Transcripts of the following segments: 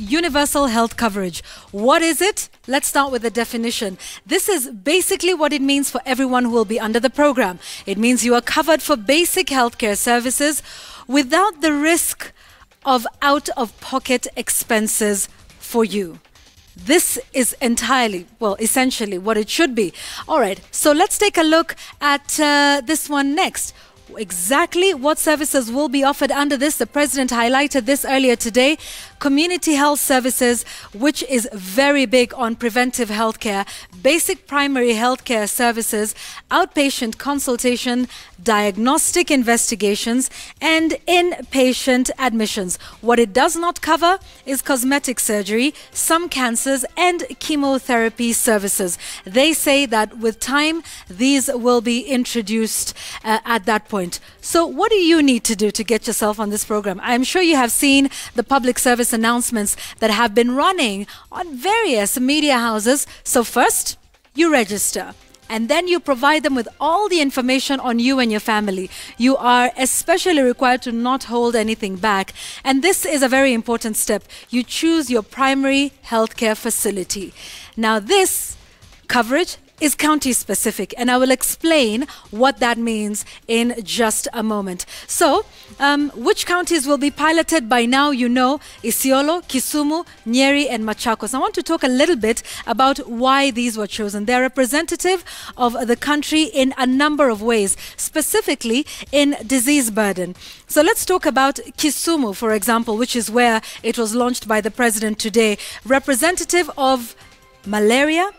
universal health coverage. What is it? Let's start with the definition. This is basically what it means for everyone who will be under the program. It means you are covered for basic healthcare services without the risk of out-of-pocket expenses for you. This is entirely, well, essentially what it should be. All right, so let's take a look at this one next. Exactly what services will be offered under this. The President highlighted this earlier today. Community health services, which is very big on preventive healthcare, basic primary healthcare services, outpatient consultation, diagnostic investigations, and inpatient admissions. What it does not cover is cosmetic surgery, some cancers, and chemotherapy services. They say that with time, these will be introduced at that point. So what do you need to do to get yourself on this program? I'm sure you have seen the public service announcements that have been running on various media houses. So first, you register. And then you provide them with all the information on you and your family. You are especially required to not hold anything back. And this is a very important step. You choose your primary healthcare facility. Now this coverage is county specific, and I will explain what that means in just a moment. So, which counties will be piloted? By now you know Isiolo, Kisumu, Nyeri, and Machakos. I want to talk a little bit about why these were chosen. They're representative of the country in a number of ways, specifically in disease burden. So let's talk about Kisumu, for example, which is where it was launched by the President today. Representative of malaria,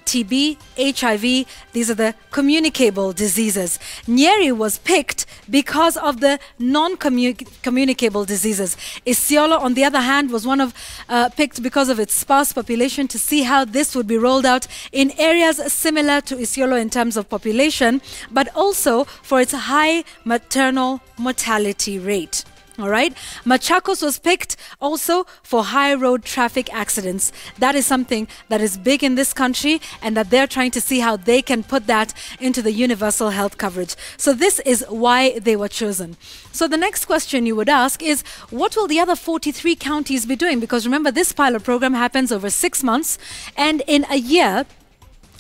TB, HIV, these are the communicable diseases. Nyeri was picked because of the non-communicable diseases. Isiolo, on the other hand, was one of picked because of its sparse population, to see how this would be rolled out in areas similar to Isiolo in terms of population, but also for its high maternal mortality rate. All right. Machakos was picked also for high road traffic accidents. That is something that is big in this country, and that they're trying to see how they can put that into the universal health coverage. So this is why they were chosen. So the next question you would ask is, what will the other 43 counties be doing? Because remember, this pilot program happens over 6 months, and in a year,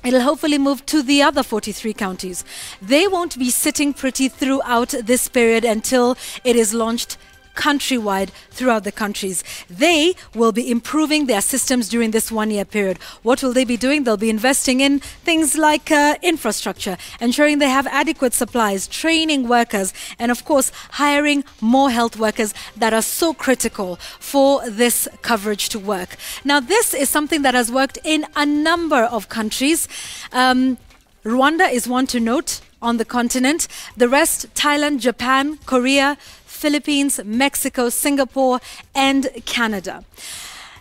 it'll hopefully move to the other 43 counties. They won't be sitting pretty throughout this period until it is launched countrywide throughout the countries. They will be improving their systems during this 1-year period. What will they be doing? They'll be investing in things like infrastructure, ensuring they have adequate supplies, training workers, and of course, hiring more health workers that are so critical for this coverage to work. Now, this is something that has worked in a number of countries. Rwanda is one to note on the continent. The rest, Thailand, Japan, Korea, Philippines, Mexico, Singapore, and Canada.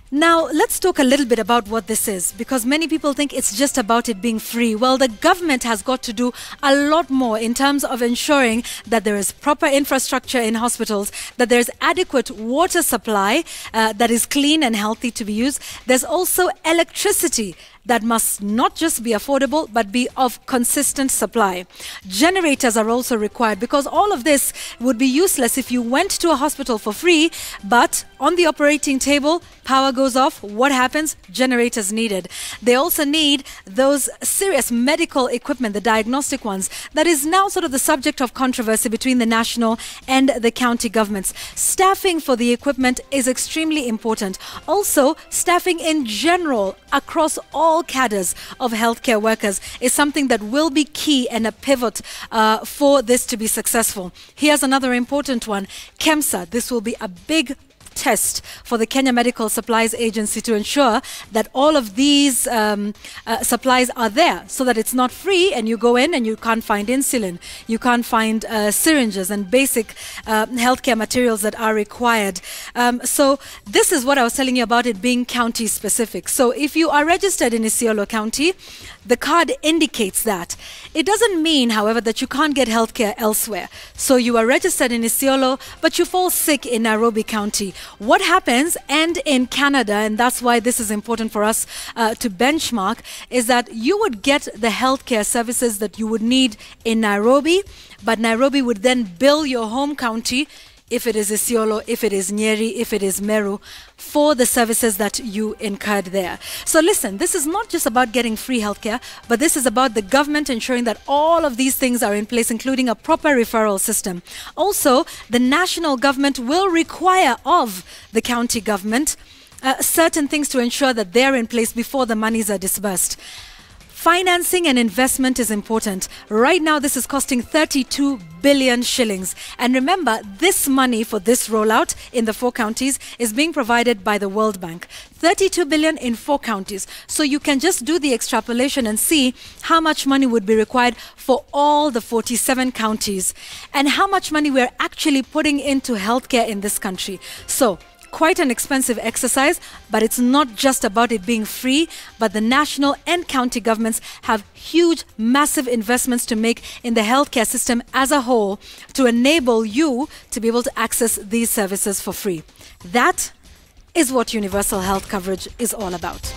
Now, let's talk a little bit about what this is, because many people think it's just about it being free. Well, the government has got to do a lot more in terms of ensuring that there is proper infrastructure in hospitals, that there's adequate water supply that is clean and healthy to be used. There's also electricity that must not just be affordable, but be of consistent supply. Generators are also required, because all of this would be useless if you went to a hospital for free, but on the operating table, power goes off. What happens? Generators needed. They also need those serious medical equipment, the diagnostic ones, that is now sort of the subject of controversy between the national and the county governments. Staffing for the equipment is extremely important. Also, staffing in general across all cadres of healthcare workers is something that will be key and a pivot for this to be successful. Here's another important one. KEMSA. This will be a big test for the Kenya Medical Supplies Agency to ensure that all of these supplies are there, so that it's not free and you go in and you can't find insulin, you can't find syringes and basic healthcare materials that are required. So this is what I was telling you about it being county specific. So if you are registered in Isiolo County, the card indicates that. It doesn't mean, however, that you can't get healthcare elsewhere. So you are registered in Isiolo, but you fall sick in Nairobi County. What happens, and in Canada, and that's why this is important for us to benchmark, is that you would get the healthcare services that you would need in Nairobi, but Nairobi would then bill your home county if it is Isiolo, if it is Nyeri, if it is Meru, for the services that you incurred there. So listen, this is not just about getting free healthcare, but this is about the government ensuring that all of these things are in place, including a proper referral system. Also, the national government will require of the county government certain things to ensure that they're in place before the monies are disbursed. Financing and investment is important. Right now, this is costing 32 billion shillings. And remember, this money for this rollout in the 4 counties is being provided by the World Bank. 32 billion in 4 counties. So you can just do the extrapolation and see how much money would be required for all the 47 counties and how much money we're actually putting into healthcare in this country. So, quite an expensive exercise, but it's not just about it being free, but the national and county governments have huge, massive investments to make in the healthcare system as a whole to enable you to be able to access these services for free. That is what universal health coverage is all about.